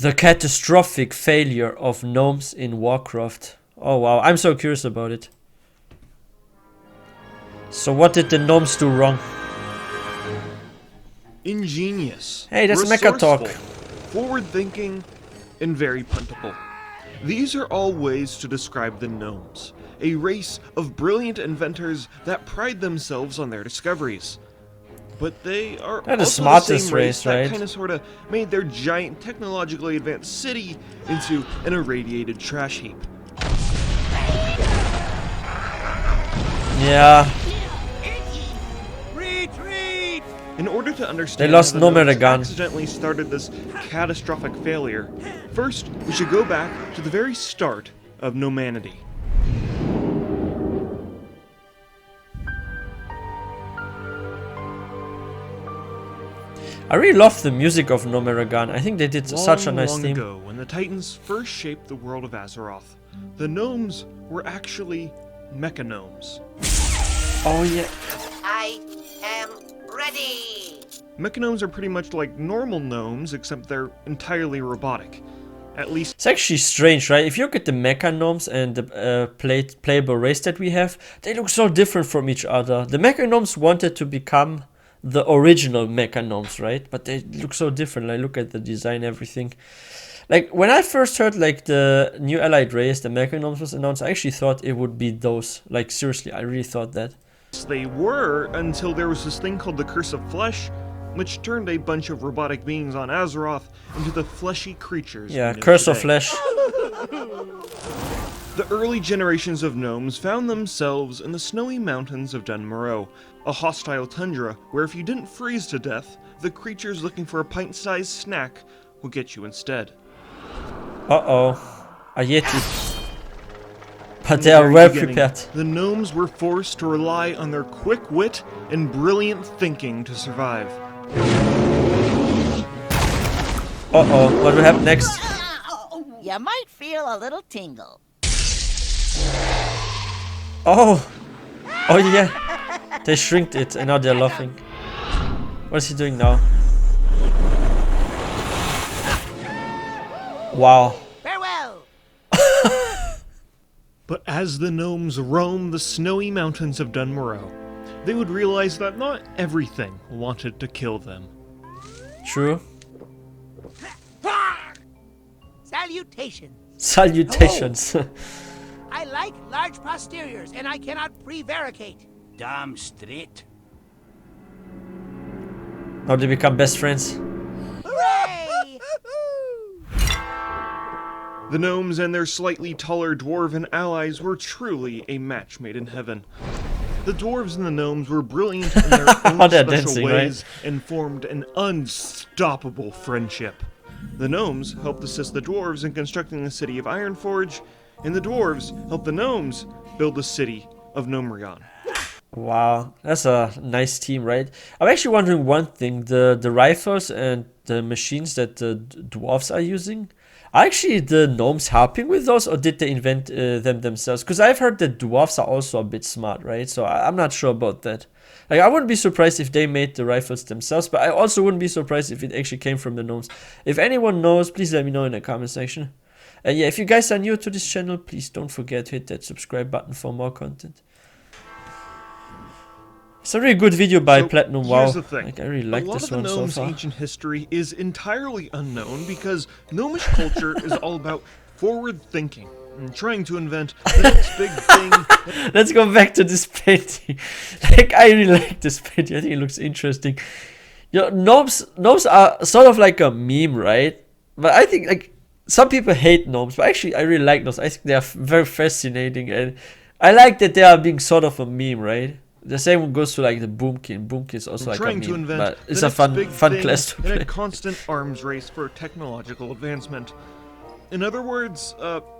The Catastrophic Failure of Gnomes in Warcraft. Oh wow, I'm so curious about it. So what did the gnomes do wrong? Ingenious. Hey, that's resourceful, Mekkatorque. forward-thinking, and very plentiful. These are all ways to describe the gnomes, a race of brilliant inventors that pride themselves on their discoveries. But they are They're the also smartest the same race race, right? that kind of sort of made their giant technologically advanced city into an irradiated trash heap. Yeah. Retreat! In order to understand They lost how the gnomes Gnome accidentally started this catastrophic failure, first we should go back to the very start of Gnomanity. I really love the music of Gnomeregan. I think they did such a nice Long theme. ago, when the Titans first shaped the world of Azeroth, the gnomes were actually mechagnomes. Oh yeah. I am ready. Mechagnomes are pretty much like normal gnomes, except they're entirely robotic. At least It's actually strange, right? If you look at the mecha gnomes and the playable race that we have, they look so different from each other. The mecha gnomes wanted to become the original mecha gnomes, right? But they look so different. Like, look at the design, everything. Like, when I first heard, like, the new allied race, the mecha gnomes was announced, I actually thought it would be those. Like, seriously, I really thought that. they were, until there was this thing called the Curse of Flesh, which turned a bunch of robotic beings on Azeroth into the fleshy creatures. Yeah, we know Curse of today. Flesh. The early generations of gnomes found themselves in the snowy mountains of Dunmoreau, a hostile tundra where if you didn't freeze to death, the creatures looking for a pint-sized snack will get you instead. Uh-oh. A Yeti. But In they the are very well beginning, prepared. The gnomes were forced to rely on their quick wit and brilliant thinking to survive. Uh-oh, what will happen next? You might feel a little tingle. Oh! Oh yeah! They shrinked it and now they're laughing. What is he doing now? Wow. Farewell. But as the gnomes roamed the snowy mountains of Dunmoreau, they would realize that not everything wanted to kill them. True. Salutations. Salutations. I like large posteriors, and I cannot prevaricate. Damn straight. Now they become best friends. Hooray! The gnomes and their slightly taller dwarven allies were truly a match made in heaven. The dwarves and the gnomes were brilliant in their own Oh, they're special dancing, right? ways and formed an unstoppable friendship. The gnomes helped assist the dwarves in constructing the city of Ironforge, and the dwarves helped the gnomes build the city of Gnomeregan. Wow, that's a nice team, right? I'm actually wondering one thing. The rifles and the machines that the dwarves are using, are actually the gnomes helping with those, or did they invent them themselves? Because I've heard that dwarves are also a bit smart, right? So I'm not sure about that. Like, I wouldn't be surprised if they made the rifles themselves, but I also wouldn't be surprised if it actually came from the gnomes. If anyone knows, please let me know in the comment section. And yeah, if you guys are new to this channel, please don't forget to hit that subscribe button for more content. It's a really good video by So, Platinum. here's Wow, the thing. like, I really like this one A lot of the so gnomes' far. ancient history is entirely unknown because gnomish culture is all about forward thinking and trying to invent the next big thing. Let's go back to this painting. Like, I really like this painting. I think it looks interesting. You know, gnomes are sort of like a meme, right? But I think, like, some people hate gnomes, but actually I really like those. I think they are very fascinating, and I like that they are being sort of a meme, right? The same goes to like the Boomkin. Boomkin is also like a Trying to meme, invent but it's the a next big fun thing class to in a play. constant arms race for technological advancement. In other words,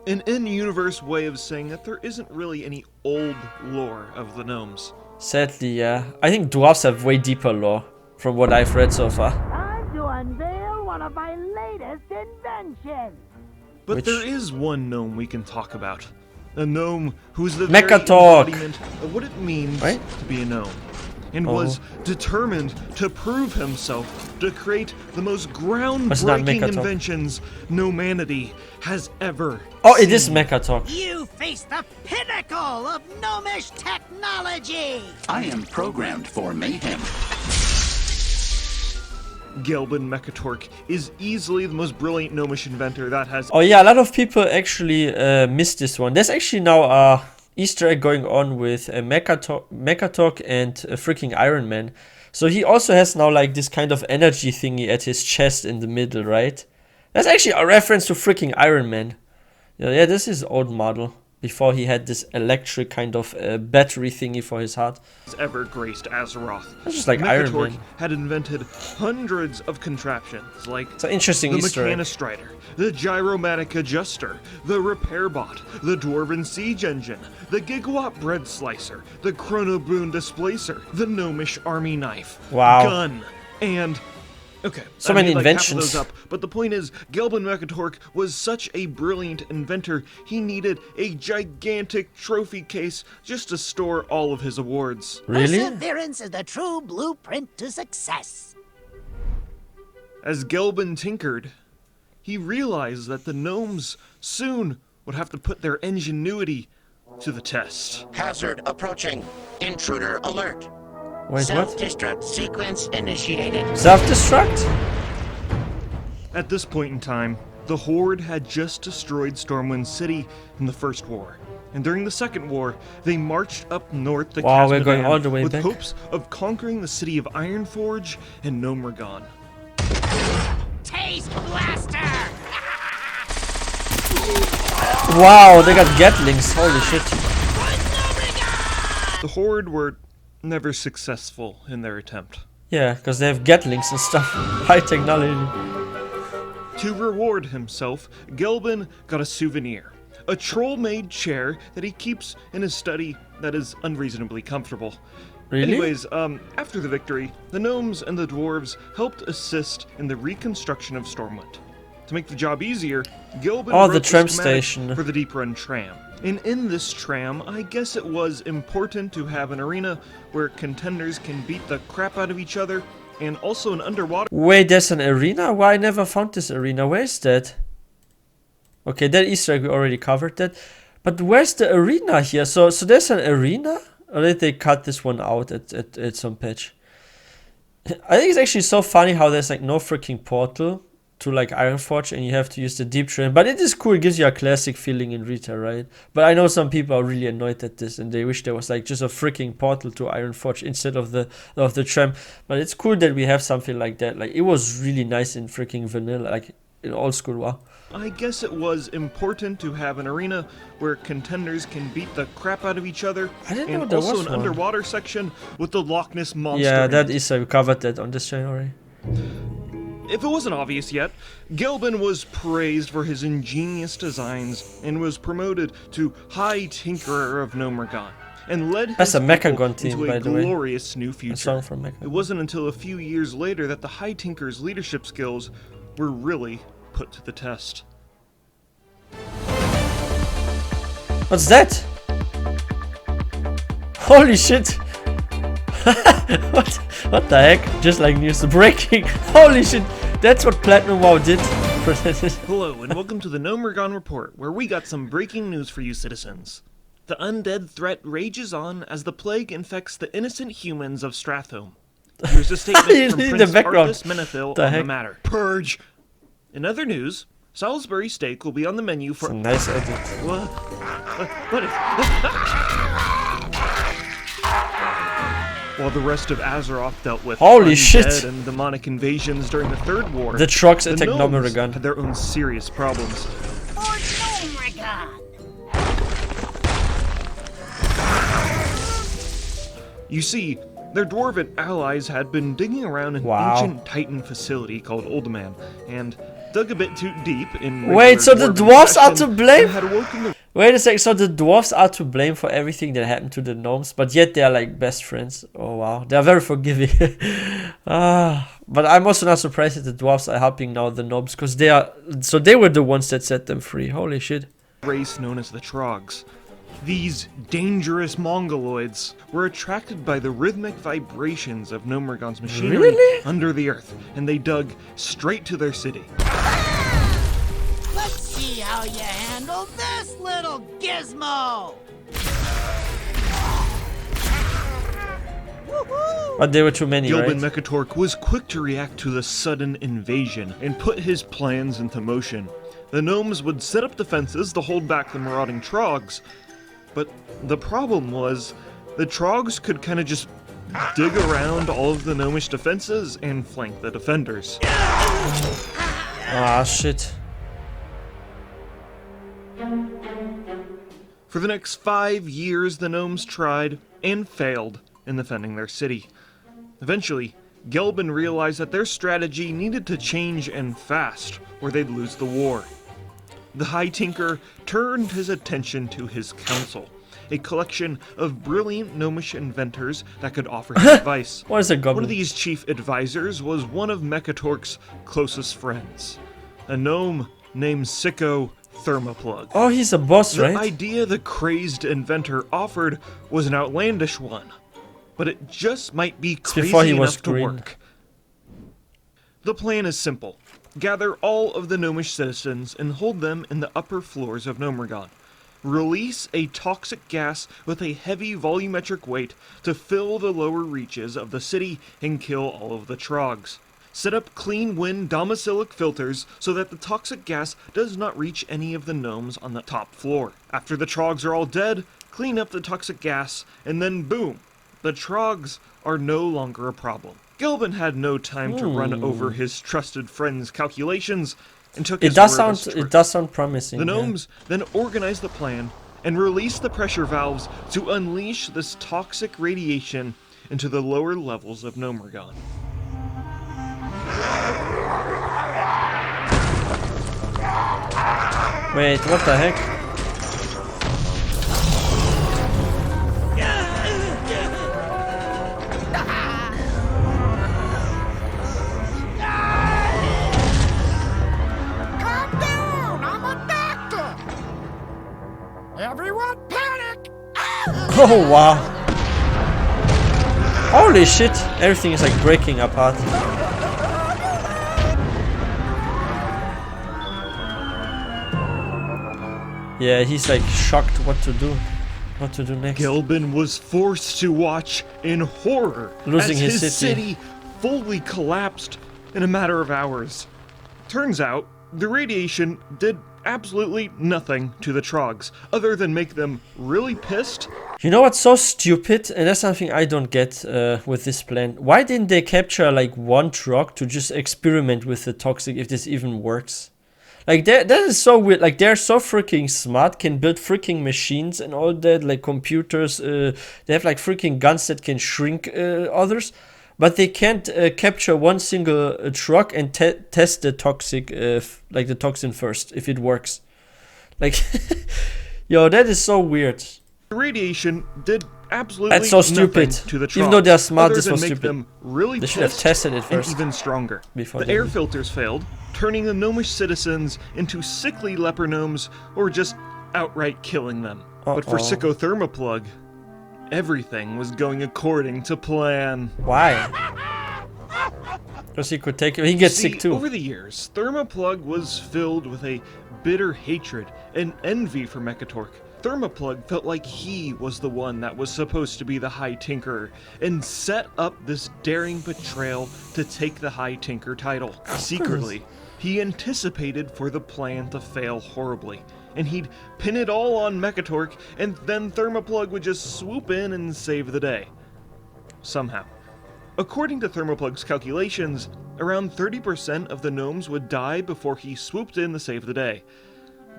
an in-universe way of saying that there isn't really any old lore of the gnomes. Sadly, yeah. I think dwarves have way deeper lore from what I've read so far. Time to unveil one of my latest inventions. But Which- there is one gnome we can talk about. A gnome who's the very Mekkatorque. embodiment of what it means Right? to be a gnome. and was determined to prove himself to create the most not groundbreaking Mekkatorque. inventions humanity has ever Oh, it is seen. Mekkatorque. You face the pinnacle of gnomish technology! I am programmed for mayhem. Gelbin Mekkatorque is easily the most brilliant gnomish inventor that has Oh yeah, a lot of people actually missed this one. There's actually now a Easter egg going on with Mekkatorque and freaking Iron Man. So he also has now like this kind of energy thingy at his chest in the middle, right? That's actually a reference to freaking Iron Man. Yeah, this is old model. Before he had this electric kind of battery thingy for his heart. ever graced Azeroth. That's just like Iron Mekkatorque Man. had invented hundreds of contraptions like It's an interesting the Easter egg. Mechanistrider, the Gyromatic Adjuster, the Repair Bot, the Dwarven Siege Engine, the Gigawatt Bread Slicer, the Chronoboon Displacer, the Gnomish Army Knife, Wow. gun, and... Okay, So I many made, like, half of inventions. those up, but the point is, Gelbin Mekkatorque was such a brilliant inventor, he needed a gigantic trophy case just to store all of his awards. Really? Perseverance is the true blueprint to success. As Gelbin tinkered, he realized that the gnomes soon would have to put their ingenuity to the test. Hazard approaching. Intruder alert. Wait, what? Self-destruct sequence initiated. Self-destruct? At this point in time, the Horde had just destroyed Stormwind City in the First War. And during the Second War, they marched up north to Wow, we're going Casmodan all the way with back. hopes of conquering the city of Ironforge and Gnomeregan. Taste Blaster! Wow, they got Gatlings. Holy shit. The Horde were never successful in their attempt. Yeah, because they have Gatlings and stuff. High technology. To reward himself, Gelbin got a souvenir. A troll-made chair that he keeps in his study that is unreasonably comfortable. Really? Anyways, after the victory, the gnomes and the dwarves helped assist in the reconstruction of Stormwind. To make the job easier, Gelbin Oh, wrote the tram schematic station. for the Deep Run tram. And in this tram, I guess it was important to have an arena where contenders can beat the crap out of each other, and also an underwater Wait, there's an arena? Why I never found this arena? Where is that? Okay, that Easter egg, we already covered that. But where's the arena here? So there's an arena? Or did they cut this one out at some patch? I think it's actually so funny how there's like no freaking portal to like Ironforge and you have to use the deep train. But it is cool, it gives you a classic feeling in Rita, right? But I know some people are really annoyed at this and they wish there was like just a freaking portal to Ironforge instead of the tram. But it's cool that we have something like that. Like it was really nice in freaking vanilla, like in old school WoW. I guess it was important to have an arena where contenders can beat the crap out of each other, I didn't know and there also was an one. underwater section with the Loch Ness monster. Yeah, in that it. is, we covered that on this channel already. If it wasn't obvious yet, Gelbin was praised for his ingenious designs and was promoted to High Tinkerer of Gnomeregan, and led That's his a people Mekkagon team, into by a the way. glorious new A future. song from Mekka. It wasn't until a few years later that the High Tinker's leadership skills were really put to the test. What's that? Holy shit! what the heck? Just like news breaking. Holy shit! That's what Platinum WoW did. Hello, and welcome to the Gnomeregan Report, where we got some breaking news for you citizens. The undead threat rages on as the plague infects the innocent humans of Strathome. Here's a You statement from need the Prince background. Arthas Menethil The on the heck? matter. Purge! In other news, Salisbury steak will be on the menu for... Nice edit. What? What is... While the rest of Azeroth dealt with Holy undead shit. and demonic invasions during the Third War, The trucks the attack gnomes Gnomeregan. had their own serious problems. For Gnomeregan! You see, their dwarven allies had been digging around an Wow. ancient Titan facility called Uldaman, and dug a bit too deep in Wait, so the regular dwarves dwarven are fashion to blame? and had awoken the Wait a sec, so the dwarves are to blame for everything that happened to the gnomes, but yet they are like best friends. Oh wow, they are very forgiving. But I'm also not surprised that the dwarves are helping now the gnomes, because they were the ones that set them free. Holy shit. race known as the Troggs. These dangerous mongoloids were attracted by the rhythmic vibrations of Gnomeregan's machinery Really? under the earth, and they dug straight to their city. Let's see how you handle this little gizmo! Woohoo! But there were too many, Gelbin right? Mekkatorque was quick to react to the sudden invasion and put his plans into motion. The gnomes would set up defenses to hold back the marauding trogs, but the problem was the trogs could kind of just dig around all of the gnomish defenses and flank the defenders. Ah, shit. For the next 5 years, the gnomes tried and failed in defending their city. Eventually, Gelbin realized that their strategy needed to change and fast, or they'd lose the war. The High Tinker turned his attention to his council, a collection of brilliant gnomish inventors that could offer him advice. What is a One goblin? of these chief advisors was one of Mekkatorque's closest friends, a gnome named Sicko Thermoplug. Oh, he's a boss, The right? idea the crazed inventor offered was an outlandish one, but it just might be crazy before he was enough to green. work. The plan is simple. Gather all of the gnomish citizens and hold them in the upper floors of Gnomeregan. Release a toxic gas with a heavy volumetric weight to fill the lower reaches of the city and kill all of the trogs. Set up clean wind domicilic filters so that the toxic gas does not reach any of the gnomes on the top floor. After the trogs are all dead, clean up the toxic gas, and then boom, the trogs are no longer a problem. Gelbin had no time to run over his trusted friend's calculations and took It his does word as sound. truth. It does sound promising. The yeah. gnomes then organized the plan and released the pressure valves to unleash this toxic radiation into the lower levels of Gnomeregan. Wait, what the heck? Calm down! I'm a doctor! Everyone panic! Oh wow! Holy shit! Everything is like breaking apart. Yeah, he's like shocked what to do next. Gelbin was forced to watch in horror Losing as his city. fully collapsed in a matter of hours. Turns out, the radiation did absolutely nothing to the trogs, other than make them really pissed. You know what's so stupid? And that's something I don't get with this plan. Why didn't they capture like one trog to just experiment with the toxic if this even works? Like that is so weird. Like they're so freaking smart, can build freaking machines and all that, like computers. They have like freaking guns that can shrink others, but they can't capture one single trog and test the toxic, like the toxin first if it works. Like, yo, that is so weird. The radiation did absolutely That's so nothing stupid. to the trogs, Even though they're smart, other this than was make stupid. them really They should have pissed tested it and first even stronger. before The they air did. filters failed, turning the gnomish citizens into sickly leper gnomes or just outright killing them. But for Uh-oh. Sicko Thermoplug, everything was going according to plan. Why? Because he could take it. He gets See, sick too. over the years, Thermoplug was filled with a bitter hatred and envy for Mekkatorque. Thermoplug felt like he was the one that was supposed to be the High Tinker and set up this daring betrayal to take the High Tinker title. Secretly, he anticipated for the plan to fail horribly, and he'd pin it all on Mekkatorque, and then Thermoplug would just swoop in and save the day. Somehow. According to Thermoplug's calculations, around 30% of the gnomes would die before he swooped in to save the day.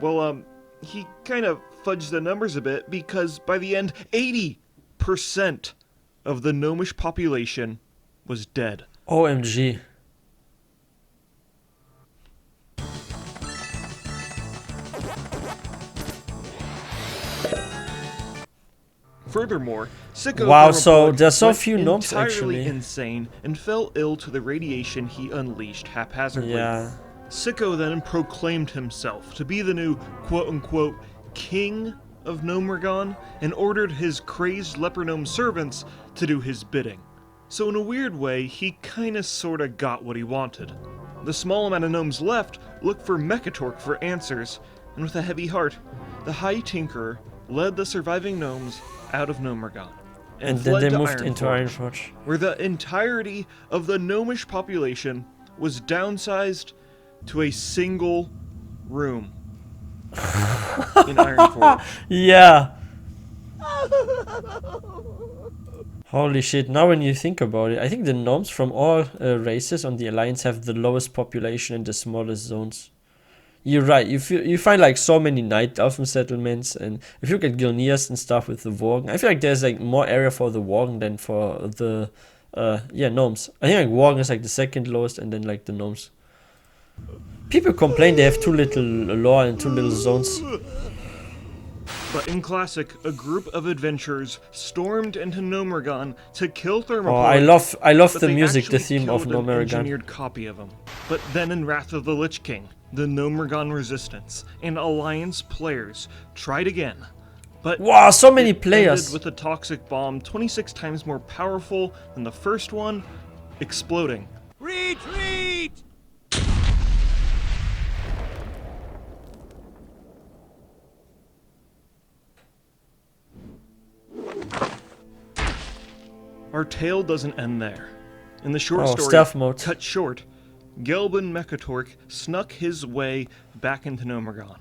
Well, he kind of fudged the numbers a bit because by the end, 80% of the gnomish population was dead. OMG. Furthermore, Sicko Wow, so Thermoplug there's so went few gnomes, entirely actually. insane and fell ill to the radiation he unleashed haphazardly. Yeah. Sicko then proclaimed himself to be the new quote-unquote king of Gnomeregan and ordered his crazed leper gnome servants to do his bidding. So in a weird way, he kinda sorta got what he wanted. The small amount of gnomes left looked for Mekkatorque for answers, and with a heavy heart, the High Tinkerer led the surviving gnomes out of Gnomeregan. And then fled they to moved into Ironforge, Ironforge. where the entirety of the gnomish population was downsized to a single room in Ironforge. Yeah. Holy shit, now when you think about it, I think the gnomes from all races on the Alliance have the lowest population in the smallest zones. You're right, you find like so many night elfin settlements, and if you look at Gilneas and stuff with the Worgen, I feel like there's like more area for the Worgen than for the gnomes. I think like Worgen is like the second lowest, and then like the gnomes. People complain they have too little lore and too little zones. But in Classic, a group of adventurers stormed into Gnomeregan to kill Thermoplug. Oh, I love but the they music, the actually theme of killed an Gnomeregan. engineered copy of him. But then in Wrath of the Lich King, the Gnomeregan Resistance and Alliance players tried again. But Wow, so many it players. ended with a toxic bomb 26 times more powerful than the first one, exploding. Retreat! Our tale doesn't end there. In the short story, stealth mode. cut short, Gelbin Mekkatorque snuck his way back into Gnomeregan.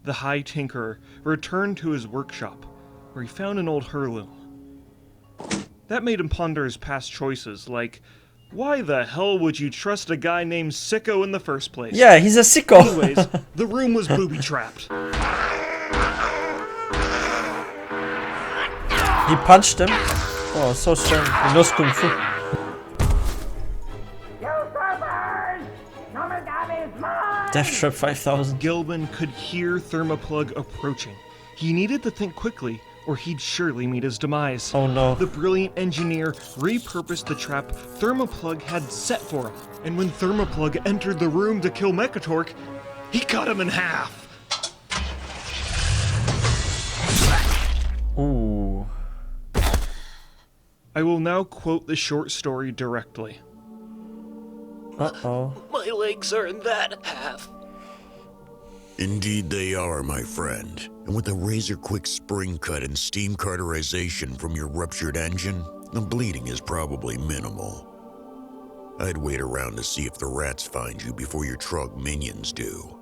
The High Tinkerer returned to his workshop, where he found an old heirloom. That made him ponder his past choices, like, why the hell would you trust a guy named Sicko in the first place? Yeah, he's a sicko. Anyways, the room was booby-trapped. He punched him. Oh, so strong. He knows Kung Fu. Death Trap 5000. Gelbin could hear Thermoplug approaching. He needed to think quickly, or he'd surely meet his demise. Oh no. The brilliant engineer repurposed the trap Thermoplug had set for him. And when Thermoplug entered the room to kill Mekkatorque, he cut him in half. Ooh. I will now quote the short story directly. Uh-oh. My legs are in that half. Indeed they are, my friend. And with a razor-quick spring cut and steam cauterization from your ruptured engine, the bleeding is probably minimal. I'd wait around to see if the rats find you before your trogg minions do.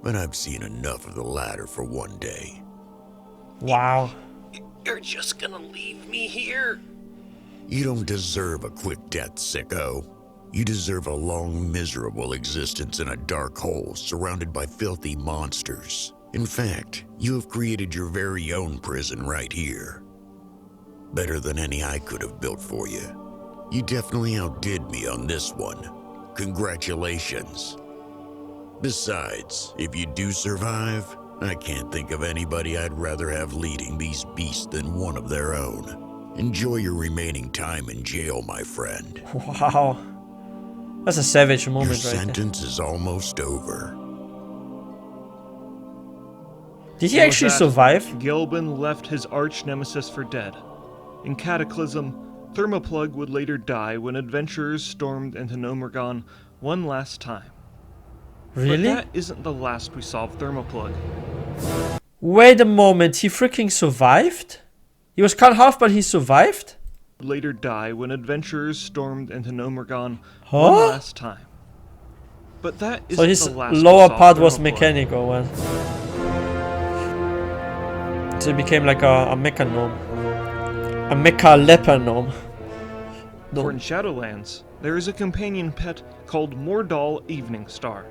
But I've seen enough of the latter for one day. Wow. You're just gonna leave me here? You don't deserve a quick death, sicko. You deserve a long, miserable existence in a dark hole surrounded by filthy monsters. In fact, you have created your very own prison right here. Better than any I could have built for you. You definitely outdid me on this one. Congratulations. Besides, if you do survive, I can't think of anybody I'd rather have leading these beasts than one of their own. Enjoy your remaining time in jail, my friend. Wow. That's a savage Your moment right there. sentence is almost over. Did he With actually that, survive? Gelbin left his arch nemesis for dead. In Cataclysm, Thermoplug would later die when adventurers stormed into Gnomeregan one last time. Really? But that isn't the last we saw of Thermoplug. Wait a moment, he freaking survived? He was cut half, but he survived? Later die when adventurers stormed into Gnomeregan Huh? one last time. But that isn't So his the last we lower saw of part was Thermoplug. mechanic or what? So he became like a mecha gnome. A mecha leper gnome. For in Shadowlands, there is a companion pet called Mordal Evening Star.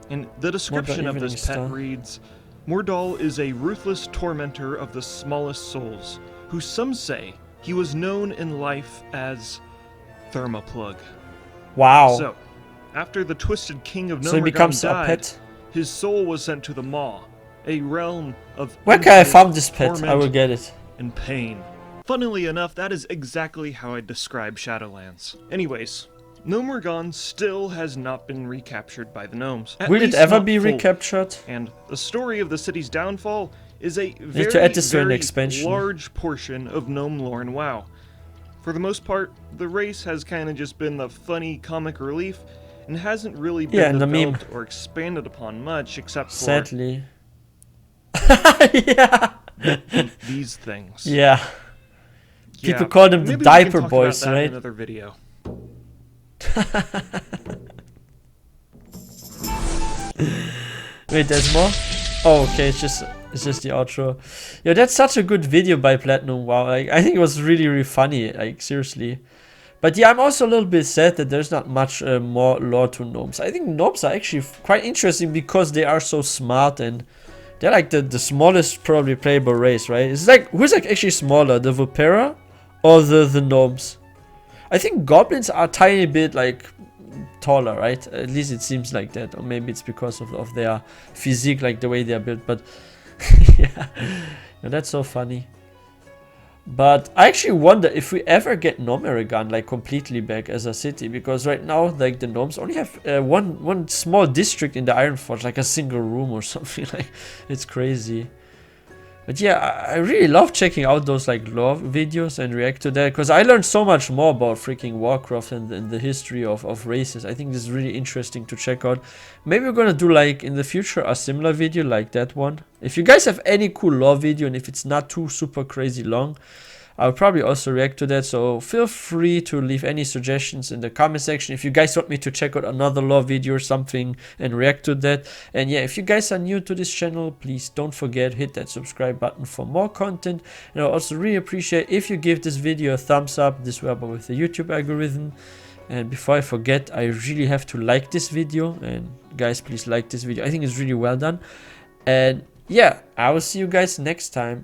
And the description of Evening this pet Star. reads, Mordal is a ruthless tormentor of the smallest souls, who some say he was known in life as Thermoplug. Wow. So, after the Twisted King of So he Gnomeregan becomes a died, pet. his soul was sent to the Maw, a realm of Where can I infinite farm this pet? I torment will get it. and pain. Funnily enough, that is exactly how I describe Shadowlands. Anyways, Gnomeregan still has not been recaptured by the gnomes. At Will it least ever not be fully. recaptured? And the story of the city's downfall is a Need to add this to an very expansion. large portion of Gnome lore in WoW. For the most part, the race has kind of just been the funny comic relief and hasn't really been and the meme. developed or expanded upon much except for Sadly. Yeah. these things. Yeah. Yeah, People call them the maybe we can diaper talk boys, about that in right? another video. Wait, there's more? Oh, okay, it's just the outro. Yeah, that's such a good video by Platinum. Wow, like, I think it was really funny, like seriously. But yeah, I'm also a little bit sad that there's not much more lore to gnomes. I think gnomes are actually quite interesting because they are so smart and they're like the smallest probably playable race, right? It's like, who's like actually smaller, the Vipera or the gnomes? I think goblins are a tiny bit like taller, right? At least it seems like that, or maybe it's because of their physique, like the way they are built. But yeah, that's so funny. But I actually wonder if we ever get Gnomeregan like completely back as a city, because right now like the gnomes only have one small district in the Ironforge, like a single room or something. Like, it's crazy. But yeah, I really love checking out those like lore videos and react to that, because I learned so much more about freaking Warcraft and the history of races. I think this is really interesting to check out. Maybe we're gonna do like in the future a similar video like that one. If you guys have any cool lore video and if it's not too super crazy long, I'll probably also react to that, so feel free to leave any suggestions in the comment section if you guys want me to check out another lore video or something and react to that. And yeah, if you guys are new to this channel, please don't forget, hit that subscribe button for more content. And I also really appreciate if you give this video a thumbs up. This will help with the YouTube algorithm. And before I forget, I really have to like this video, and guys, please like this video. I think it's really well done. And yeah, I will see you guys next time.